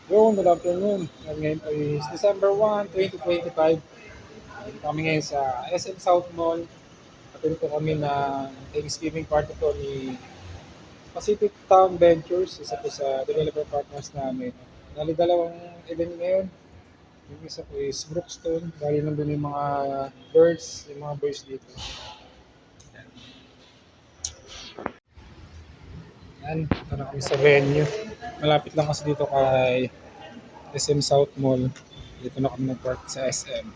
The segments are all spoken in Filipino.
Yo, good afternoon. Ngayon po is December 1, 2025. Kami ngayon sa SM South Mall. Attend po kami na Thanksgiving party po ni Pacific Town Ventures, isa po sa developer partners namin. Dali dalawang event ngayon. Yung isa po is Brookstone. Dali nandun yung mga girls, yung mga boys dito. Yan, ito na kami sa venue. Malapit lang kasi dito kay SM South Mall. Dito na kami nag-park sa SM.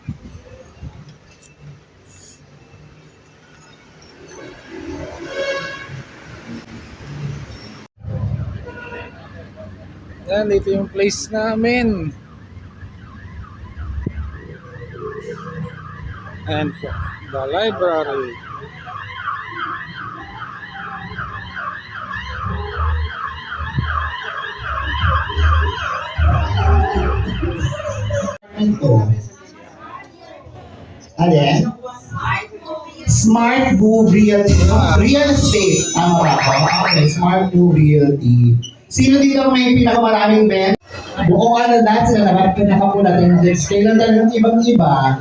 Yan, dito yung place namin. And po, the library. Ito. Alin? Smart Move Realty. Real estate. Tama ba ako? Okay, Smart Move Realty. Sino dito may pinakamaraming bet? Buong ano lahat sila naman pinakapula tenders. Kailan talagang ibang-iba?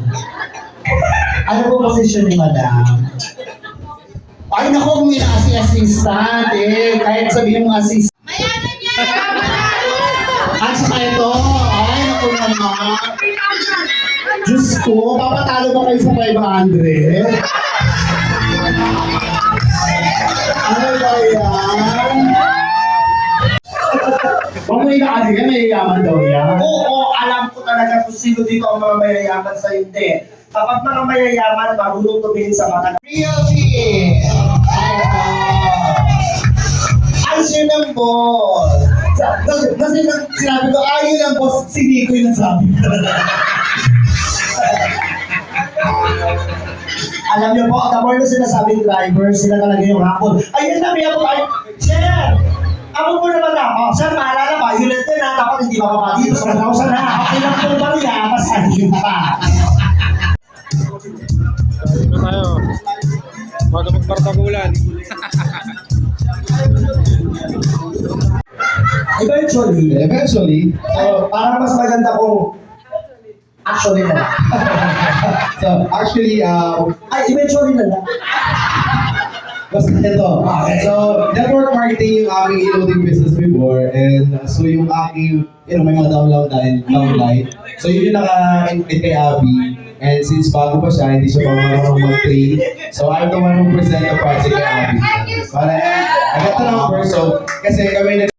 Ano po posisyon ni madam? Ay naku, kung ina-assistant eh. Kahit sabihin mo assistant. Mayaman niya! At saka ito, ay naku naman. Diyos ko, papatalo ba kayo sa 500? Ano ba yan? Huwag mo ina-aligan, may yaman daw yan. Oo, alam ko talaga kung sino dito ang mga mayayaman sa hindi. Kapag mga mayayaman, marunong tumingin sa mata. Realty! Answer ng boss! Kasi sinabi ko, yun ang boss, si Nico yung nagsabi. Alam niyo po, the more na sinasabing driver, sila talaga yung hapon. Ayun na, may ako tayo. Sir! Ako po naman ako. Sir, maalala ba? Yun din na, dapat hindi makapa dito sa 1,000 na. Okay lang po ba niya? Masahin pa. Dito tayo. Bago magpartagulan. Eventually, parang mas maganda kung actually na. So, actually, Ay, eventually na lang. basta ito. So, network marketing yung aming e-loading business before. And so yung aking, may mga downline. So yun yung naka-invite kay Abby. And since bago pa siya, hindi siya pa marunong mag-train. So I'm the one who present the project kay Abby. Para, I got the number. So, kasi kami